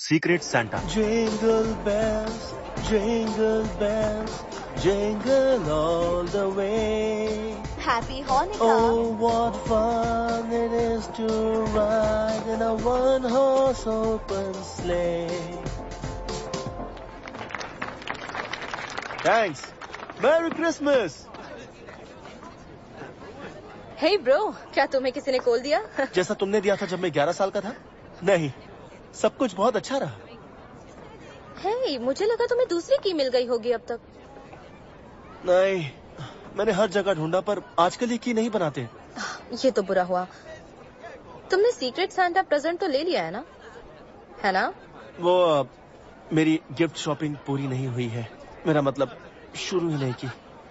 Secret Santa. Jingle bells, jingle all the way. Happy Hanukkah. Oh, what fun it is to ride in a one-horse open sleigh. Thanks. Merry Christmas. Hey bro, क्या तुम्हें किसी ने call दिया? जैसा तुमने दिया था जब मैं 11 साल का था? नहीं, सब कुछ बहुत अच्छा रहा। Hey, मुझे लगा तुम्हें दूसरी की मिल गई होगी अब तक। नहीं, मैंने हर जगह ढूंढा पर आजकल ये की नहीं बनाते। ये तो बुरा हुआ। तुमने सीक्रेट सांता प्रेजेंट तो ले लिया है ना? है ना? वो मेरी गिफ्ट शॉपिंग पूरी नहीं हुई है। मेरा मतलब शुरू ही नहीं की।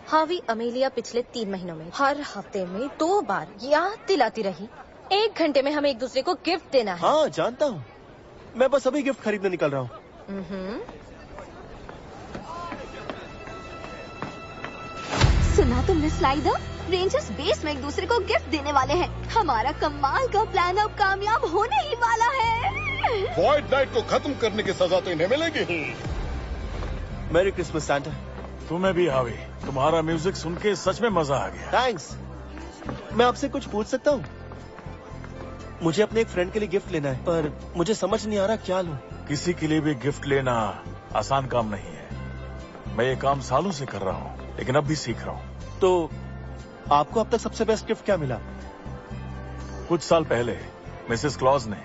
हावी अमेलिया पिछले 3 महीनों में हर हफ्ते में 2 बार याद दिलाती रही 1 घंटे में हमें एक दूसरे को गिफ्ट देना है। हाँ जानता हूँ, मैं बस अभी गिफ्ट खरीदने निकल रहा हूँ। सुना तुमने स्लाइडर? रेंजर्स बेस में एक दूसरे को गिफ्ट देने वाले हैं। हमारा कमाल का प्लान अब कामयाब होने ही वाला है। वॉइड नाइट को खत्म करने की सजा तो इन्हें मिलेगी ही। Merry Christmas Santa. तुम्हें भी हावी, तुम्हारा म्यूजिक सुन के सच में मजा आ गया। थैंक्स। मैं आपसे कुछ पूछ सकता हूँ? मुझे अपने एक फ्रेंड के लिए गिफ्ट लेना है, पर मुझे समझ नहीं आ रहा क्या लूँ। किसी के लिए भी गिफ्ट लेना आसान काम नहीं है। मैं ये काम सालों से कर रहा हूँ, लेकिन अब भी सीख रहा हूँ। तो आपको अब तक सबसे बेस्ट गिफ्ट क्या मिला? कुछ साल पहले मिसेस क्लॉज ने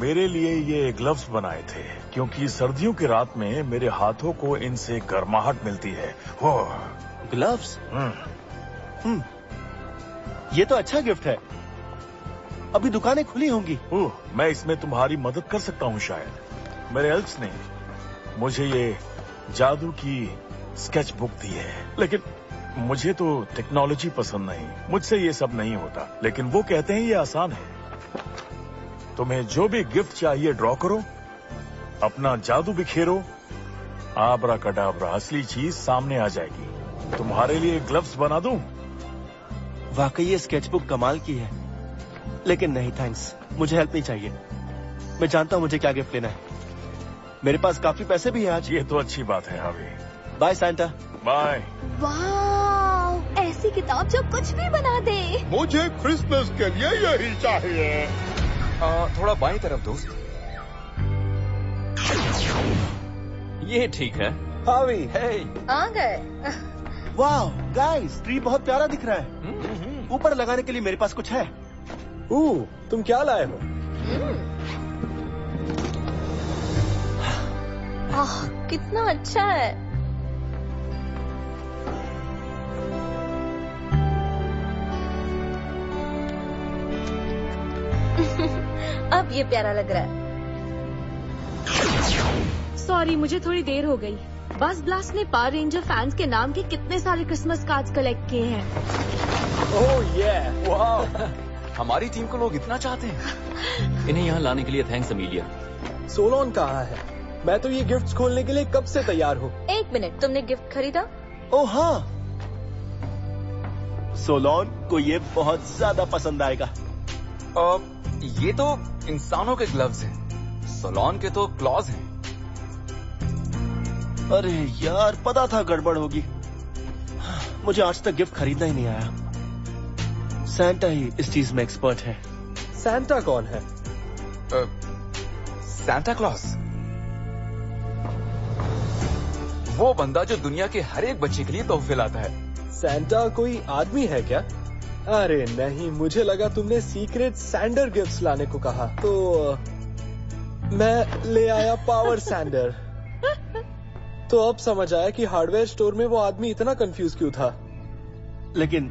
मेरे लिए ये ग्लव्स बनाए थे, क्योंकि सर्दियों की रात में मेरे हाथों को इनसे गर्माहट मिलती है। हो ग्लव्स? ये तो अच्छा गिफ्ट है। अभी दुकानें खुली होंगी। मैं इसमें तुम्हारी मदद कर सकता हूँ शायद। मेरे एल्फ्स ने मुझे ये जादू की स्केच बुक दी है, लेकिन मुझे तो टेक्नोलॉजी पसंद नहीं। मुझसे ये सब नहीं होता, लेकिन वो कहते हैं ये आसान है। तुम्हें जो भी गिफ्ट चाहिए ड्रॉ करो, अपना जादू बिखेरो, आबरा कडाबरा असली चीज सामने आ जाएगी। तुम्हारे लिए ग्लव्स बना दूं? वाकई ये स्केचबुक कमाल की है, लेकिन नहीं थैंक्स, मुझे हेल्प नहीं चाहिए। मैं जानता हूँ मुझे क्या गिफ्ट लेना है। मेरे पास काफी पैसे भी हैं आज। ये तो अच्छी बात है हावी। Bye Santa. बाय। वाओ, ऐसी किताब जो कुछ भी बना दे। मुझे क्रिसमस के लिए यही चाहिए। थोड़ा बाईं तरफ दोस्त। ये ठीक है। हावी, हे, आ गए। वाह गाइस, ट्री बहुत प्यारा दिख रहा है। ऊपर लगाने के लिए मेरे पास कुछ है। तुम क्या लाए हो? कितना अच्छा है। अब ये प्यारा लग रहा है। सॉरी, मुझे थोड़ी देर हो गई। बस ब्लास्ट ने पावर रेंजर फैंस के नाम के कितने सारे क्रिसमस कार्ड्स कलेक्ट किए हैं। ओह ये वाह, हमारी टीम को लोग इतना चाहते हैं। इन्हें यहाँ लाने के लिए थैंक्स अमीलिया। सोलोन कहाँ है? मैं तो ये गिफ्ट्स खोलने के लिए कब से तैयार हूँ। 1 मिनट, तुमने गिफ्ट खरीदा? ओह हाँ, सोलोन को ये बहुत ज्यादा पसंद आएगा। ये तो इंसानों के ग्लव्स हैं, सोलोन के तो क्लॉज हैं। अरे यार, पता था गड़बड़ होगी। मुझे आज तक गिफ्ट खरीदना ही नहीं आया। सांता ही इस चीज में एक्सपर्ट है। सांता कौन है? सांता क्लॉज, वो बंदा जो दुनिया के हर एक बच्चे के लिए तोहफे लाता है। सांता कोई आदमी है क्या? अरे नहीं, मुझे लगा तुमने सीक्रेट सैंडर गिफ्ट्स लाने को कहा, तो मैं ले आया पावर सैंडर। तो अब समझ आया कि हार्डवेयर स्टोर में वो आदमी इतना कंफ्यूज क्यों था। लेकिन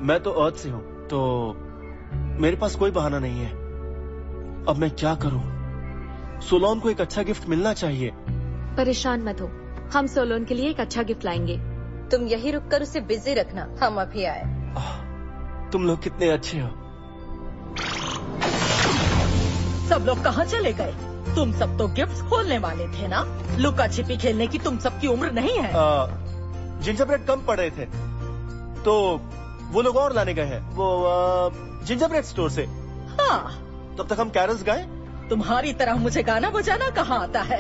मैं तो अर्थ से हूँ, तो मेरे पास कोई बहाना नहीं है। अब मैं क्या करूँ? सोलोन को एक अच्छा गिफ्ट मिलना चाहिए। परेशान मत हो, हम सोलोन के लिए एक अच्छा गिफ्ट लाएंगे। तुम यही रुककर उसे बिजी रखना, हम अभी आए। तुम लोग कितने अच्छे हो। सब लोग कहाँ चले गए? तुम सब तो गिफ्ट्स खोलने वाले थे ना? लुका छिपी खेलने की तुम सबकी उम्र नहीं है। जिंजर ब्रेड कम पड़ रहे थे, तो वो लोग और लाने गए हैं, वो जिंजर ब्रेड स्टोर से। हाँ, तब तक हम कैरल्स गाएं? तुम्हारी तरह मुझे गाना बजाना कहाँ आता है।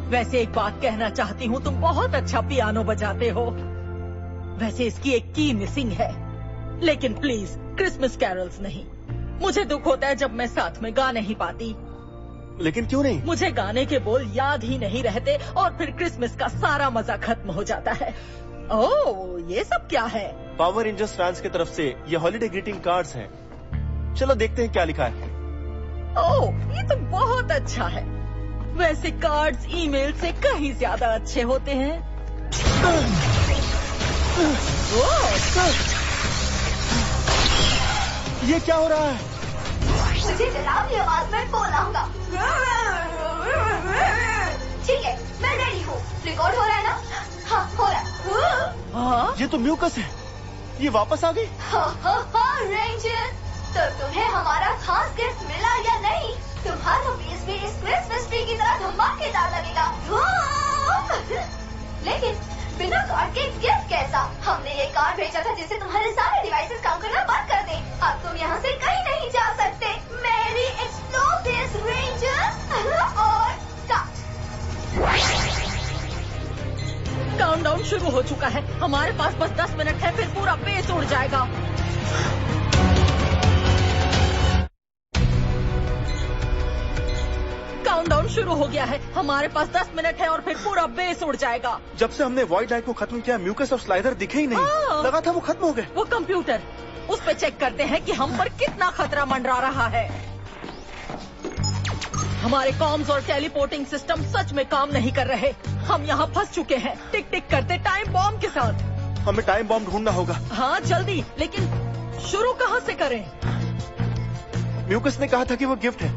वैसे एक बात कहना चाहती हूँ, तुम बहुत अच्छा पियानो बजाते हो। वैसे इसकी एक की मिसिंग है, लेकिन प्लीज क्रिसमस कैरल्स नहीं। मुझे दुख होता है जब मैं साथ में गा नहीं पाती। लेकिन क्यों नहीं? मुझे गाने के बोल याद ही नहीं रहते और फिर क्रिसमस का सारा मजा खत्म हो जाता है। ओह, ये सब क्या है? पावर रेंजर्स फैंस की तरफ से ये हॉलिडे ग्रीटिंग कार्ड्स हैं। चलो देखते हैं क्या लिखा है। ओह, ये तो बहुत अच्छा है। वैसे कार्ड्स ईमेल से कहीं ज्यादा अच्छे होते हैं। ये क्या हो रहा है? मुझे डरावनी आवाज में बोलाऊंगा। ठीक है, मैं रेडी हूँ। रिकॉर्ड हो रहा है ना? हाँ, हो रहा है। हाँ? ये तो म्यूकस है। ये वापस आ गई। रेंजर, तो तुम्हें हमारा खास गिफ्ट मिला या नहीं? तुम्हारा बेस भी इस क्रिसमस ट्री की तरह धमाकेदार लगेगा। लेकिन बिना कार्ड के गिफ्ट कैसा? हमने ये कार्ड भेजा था जिससे तुम्हारे सारे डिवाइसेस काम करना बंद कर दे। अब तुम यहाँ से कहीं नहीं जा सकते। मेरी एक्सप्लोसिव रेंजर और काउंटडाउन शुरू हो चुका है। हमारे पास बस 10 मिनट है, फिर पूरा बेस उड़ जाएगा। काउंटडाउन शुरू हो गया है। हमारे पास 10 मिनट है और फिर पूरा बेस उड़ जाएगा। जब से हमने वॉइड लाइट को खत्म किया, म्यूकस और स्लाइडर दिखे ही नहीं। लगा था वो खत्म हो गए। वो कंप्यूटर, उस पे चेक करते हैं कि हम पर कितना खतरा मंडरा रहा है। हमारे कॉम्स और टेलीपोर्टिंग सिस्टम सच में काम नहीं कर रहे। हम यहाँ फंस चुके हैं, टिक टिक करते टाइम बॉम्ब के साथ। हमें टाइम बॉम्ब ढूंढना होगा। हाँ जल्दी, लेकिन शुरू कहाँ से करें? म्यूकस ने कहा था कि वो गिफ्ट है।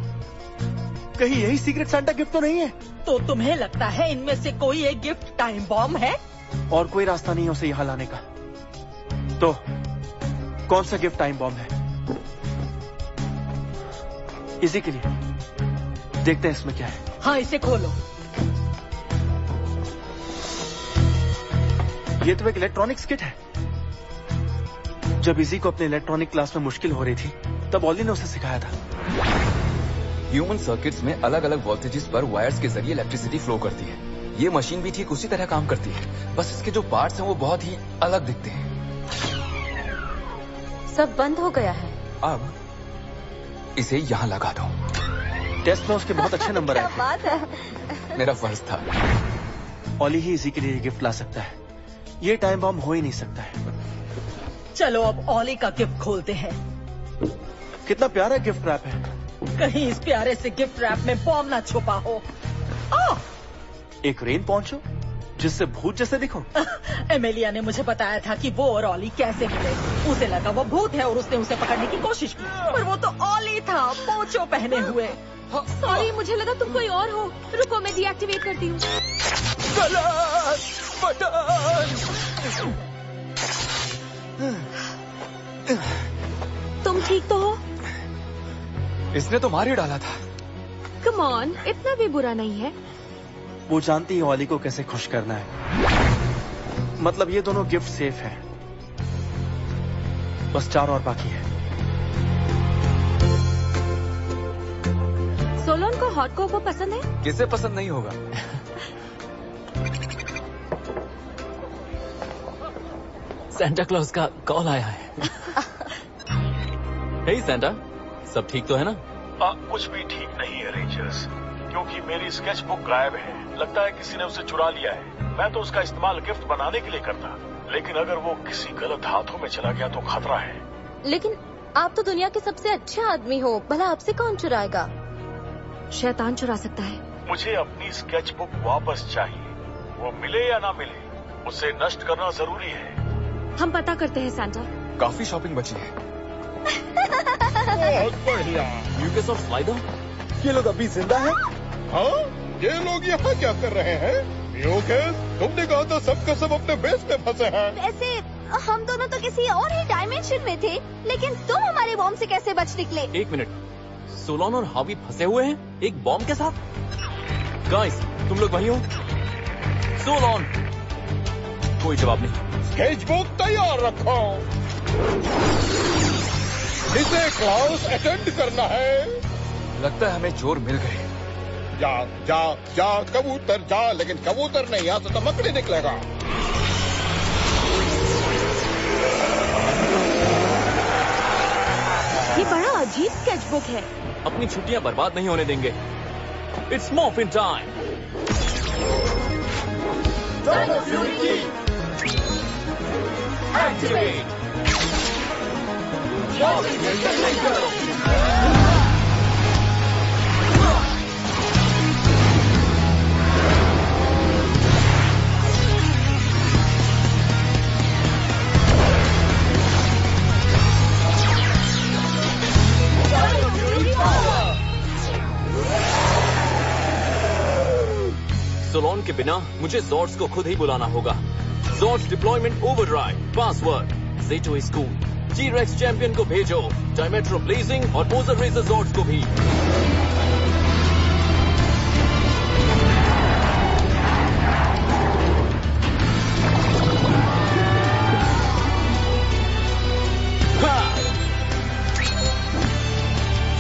कहीं यही सीक्रेट सांता गिफ्ट तो नहीं है? तो तुम्हें लगता है इनमें से कोई एक गिफ्ट टाइम बॉम्ब है? और कोई रास्ता नहीं है उसे यहाँ लाने का। तो कौन सा गिफ्ट टाइम बॉम्ब है? इसी के लिए देखते हैं इसमें क्या है। हाँ, इसे खोलो। ये तो एक इलेक्ट्रॉनिक्स किट है। जब इजी को अपने इलेक्ट्रॉनिक क्लास में मुश्किल हो रही थी, तब ऑली ने उसे सिखाया था। ह्यूमन सर्किट्स में अलग अलग वोल्टेजेस पर वायर्स के जरिए इलेक्ट्रिसिटी फ्लो करती है। ये मशीन भी ठीक उसी तरह काम करती है, बस इसके जो पार्ट्स हैं वो बहुत ही अलग दिखते हैं। सब बंद हो गया है। अब इसे यहाँ लगा दो। टेस्ट में उसके बहुत अच्छे नंबर आए बात है। मेरा फर्ज था। ऑली ही इसी के लिए गिफ्ट ला सकता है। ये टाइम बॉम्ब हो ही नहीं सकता है। चलो अब ऑली का गिफ्ट खोलते हैं। कितना प्यारा गिफ्ट रैप है। कहीं इस प्यारे से गिफ्ट रैप में बॉम्ब ना छुपा हो। एक रेन पॉन्चो जिससे भूत जैसे दिखो। एमेलिया ने मुझे बताया था कि वो और ऑली कैसे मिले। उसे लगा वो भूत है और उसने उसे पकड़ने की कोशिश की, पर वो तो ऑली था, पोंचो पहने हुए। सॉरी, मुझे लगा तुम कोई और हो। रुको, मैं डीएक्टिवेट करती हूँ। तुम ठीक तो हो? इसने तो मार ही डाला था। कम ऑन, इतना भी बुरा नहीं है। वो जानती है ऑली को कैसे खुश करना है। मतलब ये दोनों गिफ्ट सेफ हैं। बस 4 और बाकी है। सोलोन को हॉट कोको पसंद है? किसे पसंद नहीं होगा। सेंटा क्लॉज का कॉल आया है। हे सेंटा, सब ठीक तो है ना? कुछ भी ठीक नहीं है रेंजर्स, क्योंकि मेरी स्केच बुक गायब है। लगता है किसी ने उसे चुरा लिया है। मैं तो उसका इस्तेमाल गिफ्ट बनाने के लिए करता, लेकिन अगर वो किसी गलत हाथों में चला गया तो खतरा है। लेकिन आप तो दुनिया के सबसे अच्छे आदमी हो, भला आपसे कौन चुराएगा? शैतान चुरा सकता है। मुझे अपनी स्केच बुक वापस चाहिए। वो मिले या ना मिले, उसे नष्ट करना जरूरी है। हम पता करते हैं सेंटा। काफी शॉपिंग बची है। बहुत बढ़िया। म्यूकस और स्लाइडर, ये लोग अभी जिंदा हैं? हाँ, ये लोग यहाँ क्या कर रहे हैं? म्यूकस, तुमने कहा था सब का सब अपने बेस में फंसे हैं। वैसे हम दोनों तो किसी और ही डायमेंशन में थे, लेकिन तुम हमारे बॉम्ब से कैसे बच निकले? 1 मिनट। सोलोन और हावी फंसे हुए हैं एक बॉम्ब के साथ। गाइस, तुम लोग वही हो? सोलोन, कोई जवाब नहीं। स्केच बुक तैयार रखो। इसे क्लास अटेंड करना है। लगता है हमें चोर मिल गए। जा जा जा कबूतर जा, लेकिन कबूतर नहीं, यहाँ से तो मकड़ी निकलेगा। ये बड़ा अजीब स्केचबुक है। अपनी छुट्टियां बर्बाद नहीं होने देंगे। It's morphin time. Activate. Solon के बिना मुझे जॉर्ड्स को खुद ही बुलाना होगा। जॉर्ड्स डिप्लॉयमेंट ओवरराइड, पासवर्ड ज़ेटो इज कूल। T-Rex चैंपियन को भेजो, डायमेट्रो ब्लेजिंग और मोजर रेजर जॉर्ड्स को भी।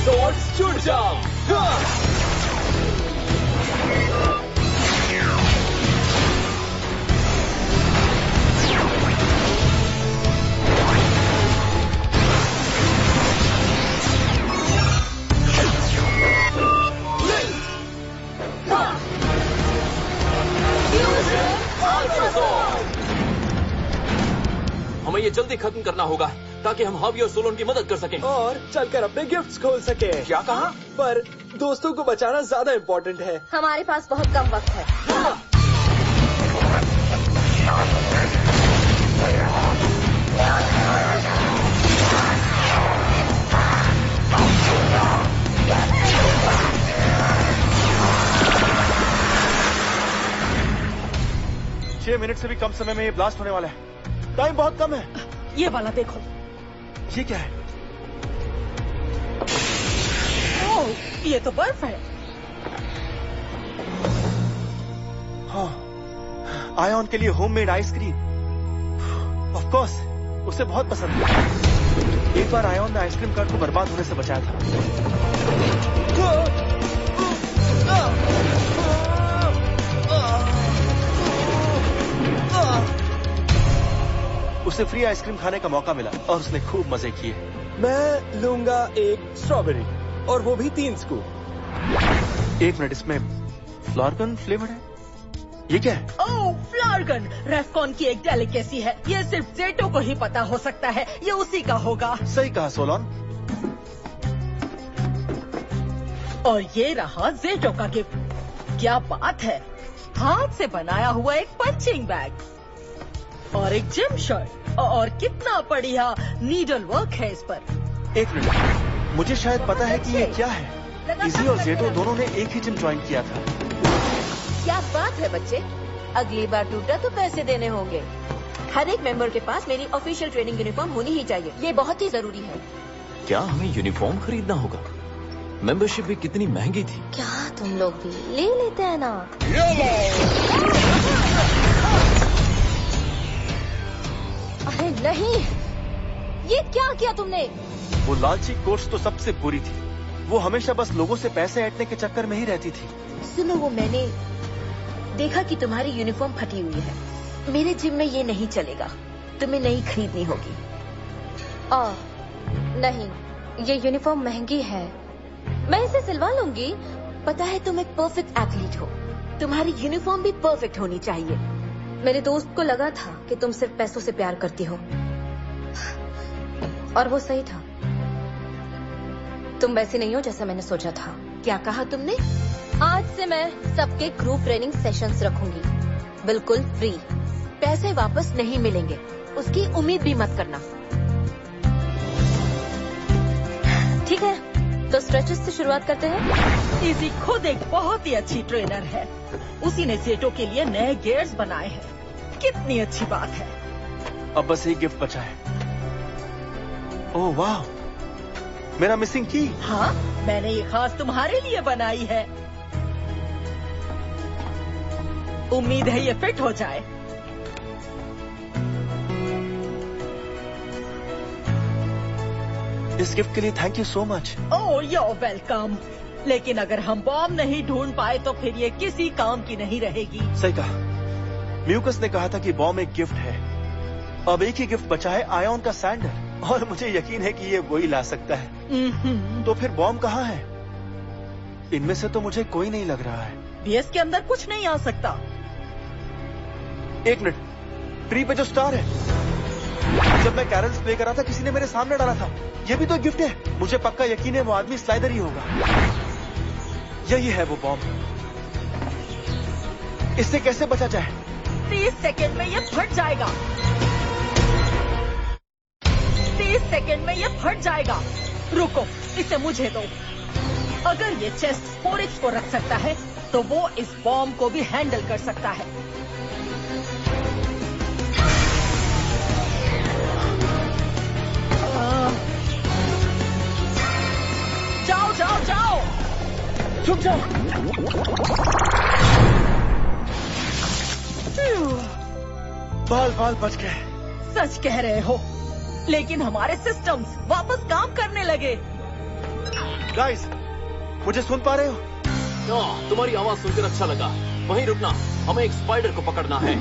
जॉर्ड्स जुड़ जाओ। हमें ये जल्दी खत्म करना होगा ताकि हम हावी और सोलोन की मदद कर सकें। और चलकर अपने गिफ्ट्स खोल सके। क्या कहा? पर दोस्तों को बचाना ज्यादा इम्पोर्टेंट है। हमारे पास बहुत कम वक्त है। छह मिनट से भी कम समय में ये ब्लास्ट होने वाला है। टाइम बहुत कम है। ये वाला देखो। ये क्या है? ओह, ये तो बर्फ है। हाँ, आयॉन के लिए होममेड आइसक्रीम। ऑफ कोर्स, उसे बहुत पसंद है। एक बार आयॉन ने आइसक्रीम कार्ट को बर्बाद होने से बचाया था। उसे फ्री आइसक्रीम खाने का मौका मिला और उसने खूब मजे किए। मैं लूंगा एक स्ट्रॉबेरी, और वो भी 3 स्कूप। एक मिनट, इसमें फ्लारगन फ्लेवर्ड है? ये क्या है? ओह, फ्लारगन रेफकॉन की एक डेलिकेसी है। ये सिर्फ ज़ेटो को ही पता हो सकता है। ये उसी का होगा। सही कहा सोलोन। और ये रहा ज़ेटो का गिफ्ट। क्या बात है, हाथ से बनाया हुआ एक पंचिंग बैग और एक जिम शर्ट, और कितना बढ़िया नीडल वर्क है इस पर। एक मिनट, मुझे शायद पता है कि ये क्या है। इजी और ज़ेटो दोनों ने एक ही जिम ज्वाइन किया था। क्या बात है बच्चे, अगली बार टूटा तो पैसे देने होंगे। हर एक मेंबर के पास मेरी ऑफिशियल ट्रेनिंग यूनिफॉर्म होनी ही चाहिए। ये बहुत ही जरूरी है। क्या हमें यूनिफॉर्म खरीदना होगा? मेंबरशिप भी कितनी महंगी थी। क्या तुम लोग भी ले लेते हैं ना? अरे नहीं, ये क्या किया तुमने? वो लालची कोच तो सबसे बुरी थी। वो हमेशा बस लोगों से पैसे ऐंठने के चक्कर में ही रहती थी। सुनो, वो मैंने देखा कि तुम्हारी यूनिफॉर्म फटी हुई है। मेरे जिम में ये नहीं चलेगा, तुम्हें नई खरीदनी होगी। नहीं, ये यूनिफॉर्म महंगी है, मैं इसे सिलवा लूंगी। पता है, तुम एक परफेक्ट एथलीट हो, तुम्हारी यूनिफॉर्म भी परफेक्ट होनी चाहिए। मेरे दोस्त को लगा था कि तुम सिर्फ पैसों से प्यार करती हो, और वो सही था। तुम वैसी नहीं हो जैसा मैंने सोचा था। क्या कहा तुमने? आज से मैं सबके ग्रुप ट्रेनिंग सेशंस रखूंगी, बिल्कुल फ्री। पैसे वापस नहीं मिलेंगे, उसकी उम्मीद भी मत करना। ठीक है, तो स्ट्रेचेस से शुरुआत करते हैं। इजी खुद एक बहुत ही अच्छी ट्रेनर है। उसी ने ज़ेटो के लिए नए गियर्स बनाए हैं। कितनी अच्छी बात है। अब बस एक गिफ्ट बचा है। ओह वाह, मेरा मिसिंग की। हाँ, मैंने ये खास तुम्हारे लिए बनाई है। उम्मीद है ये फिट हो जाए। इस गिफ्ट के लिए thank you so much. Oh, you're welcome. लेकिन अगर हम बॉम्ब नहीं ढूंढ पाए तो फिर ये किसी काम की नहीं रहेगी। सही कहा। म्यूकस ने कहा था कि बॉम्ब एक गिफ्ट है। अब एक ही गिफ्ट बचा है, आयन का सैंडर, और मुझे यकीन है कि ये वही ला सकता है। तो फिर बॉम्ब कहाँ है? इनमें से तो मुझे कोई नहीं लग रहा है। बीएस के अंदर कुछ नहीं आ सकता। एक मिनट, ट्री पे जो स्टार है, जब मैं कैरल्स प्ले कर रहा था किसी ने मेरे सामने डाला था। ये भी तो एक गिफ्ट है। मुझे पक्का यकीन है वो आदमी स्लाइडर ही होगा। यही है वो बॉम्ब। इससे कैसे बचा जाए? 30 सेकंड में ये फट जाएगा। 30 सेकंड में ये फट जाएगा। रुको, इसे मुझे दो। अगर ये चेस्ट फोरिक्स को रख सकता है तो वो इस बॉम्ब को भी हैंडल कर सकता है। जाओ जाओ जाओ, रुक जाओ। बाल बाल बच गए। सच कह रहे हो, लेकिन हमारे सिस्टम्स वापस काम करने लगे। गाइस, मुझे सुन पा रहे हो? तुम्हारी आवाज सुनकर अच्छा लगा। वहीं रुकना, हमें एक स्पाइडर को पकड़ना है।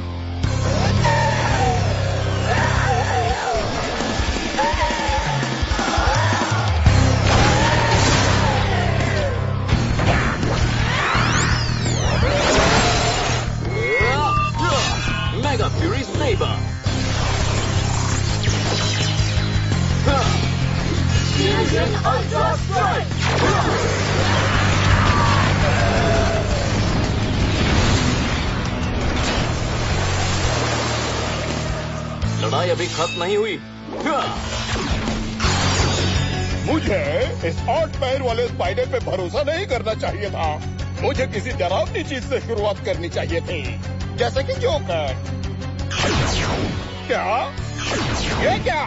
Mega fury sabre. Fusion ultra strike. लड़ाई अभी खत्म नहीं हुई। मुझे इस 8 पैर वाले स्पाइडर पे भरोसा नहीं करना चाहिए था। मुझे किसी डरावनी चीज से शुरुआत करनी चाहिए थी, जैसे कि जोकर। क्या? ये क्या?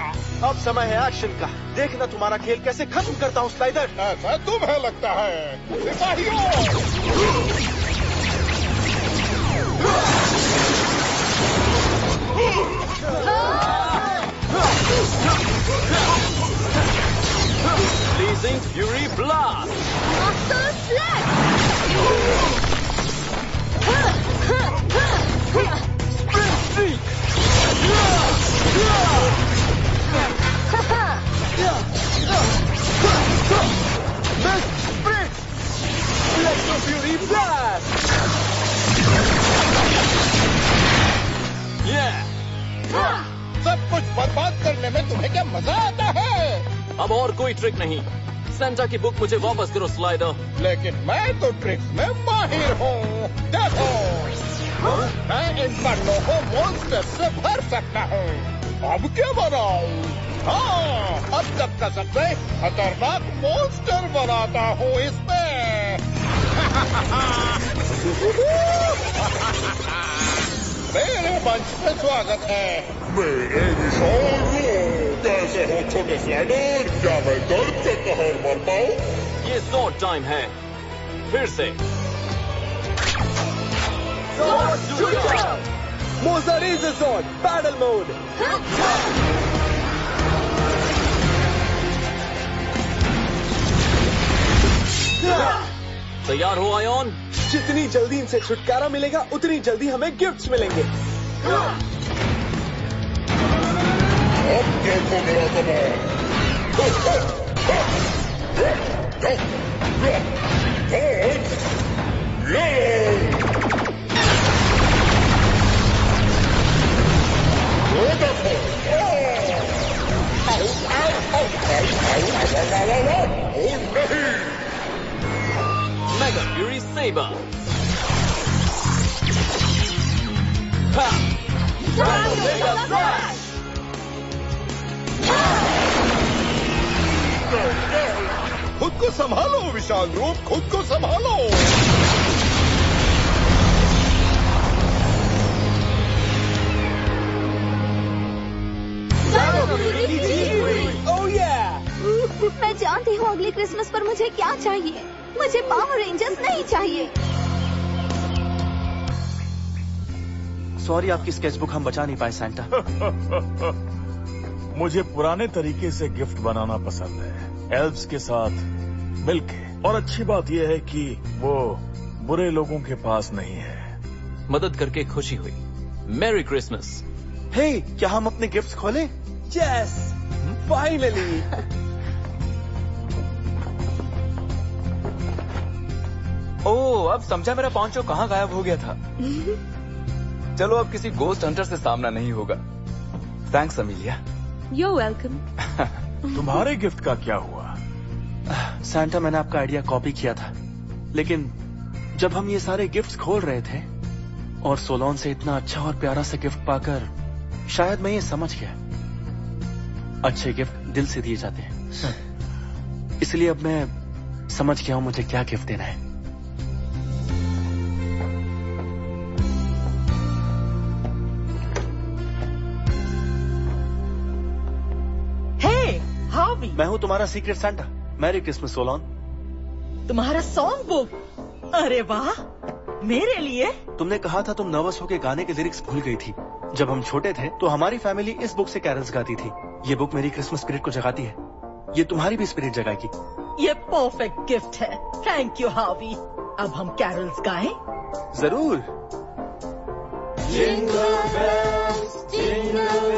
अब समय है एक्शन का। देखना तुम्हारा खेल कैसे खत्म करता हूँ स्लाइडर। ऐसा तुम्हें लगता है? सिपाहियों! Blazing Fury Blast! Master Slash! Sprint Streak! Mist Sprint! Electro Fury Blast! Yeah! सब कुछ बर्बाद करने में तुम्हें क्या मजा आता है? अब और कोई ट्रिक नहीं। सेंटा की बुक मुझे वापस करो स्लाइडर। लेकिन मैं तो ट्रिक्स में माहिर हूँ। देखो, मैं इन पन्नों को मॉन्स्टर से भर सकता हूँ। अब क्या बनाऊँ? हाँ, अब तक का सबसे खतरनाक मॉन्स्टर बनाता हूँ इसमें। मेरे मंच पे स्वागत है। मेरे विशाल रूप। कैसे हो छोटे स्लाइडर? क्या मैं दर्द से कहर मर पाऊं? ये स्वॉर्ड टाइम है। फिर से Moza Razor Sword Battle Mode। तैयार हो आयन? जितनी जल्दी इनसे छुटकारा मिलेगा उतनी जल्दी हमें गिफ्ट्स मिलेंगे। अब देखो मेरा Mega Fury Saber! Ha! Mega Flash! खुद को संभालो विशाल रूप, खुद को संभालो। Oh yeah! मैं जानती हूँ अगली क्रिसमस पर मुझे क्या चाहिए। मुझे पावर रेंजर्स नहीं चाहिए। सॉरी, आपकी स्केचबुक हम बचा नहीं पाए सैंटा। मुझे पुराने तरीके से गिफ्ट बनाना पसंद है, एल्व्स के साथ मिलके। और अच्छी बात यह है कि वो बुरे लोगों के पास नहीं है। मदद करके खुशी हुई। Merry Christmas. हे, क्या हम अपने गिफ्ट्स खोलें? Yes, finally. ओह, अब समझा मेरा पॉन्चो कहाँ गायब हो गया था। चलो अब किसी गोस्ट हंटर से सामना नहीं होगा। Thanks Amelia. You're welcome. तुम्हारे गिफ्ट का क्या हुआ? सैंटा, मैंने आपका आइडिया कॉपी किया था, लेकिन जब हम ये सारे गिफ्ट्स खोल रहे थे और सोलोन से इतना अच्छा और प्यारा सा गिफ्ट पाकर शायद मैं ये समझ गया, अच्छे गिफ्ट दिल से दिए जाते हैं। इसलिए अब मैं समझ गया हूं मुझे क्या गिफ्ट देना है। हावी, मैं हूं तुम्हारा secret Santa. Merry Christmas Solon. तुम्हारा सॉन्ग बुक? अरे वाह, मेरे लिए? तुमने कहा था तुम नर्वस होकर गाने के लिरिक्स भूल गई थी। जब हम छोटे थे तो हमारी फैमिली इस बुक से कैरल्स गाती थी। ये बुक मेरी क्रिसमस स्पिरिट को जगाती है। ये तुम्हारी भी स्पिरिट जगाएगी। ये परफेक्ट गिफ्ट है। थैंक यू हावी। अब हम कैरल्स गाएं? जरूर। Jingle bells, jingle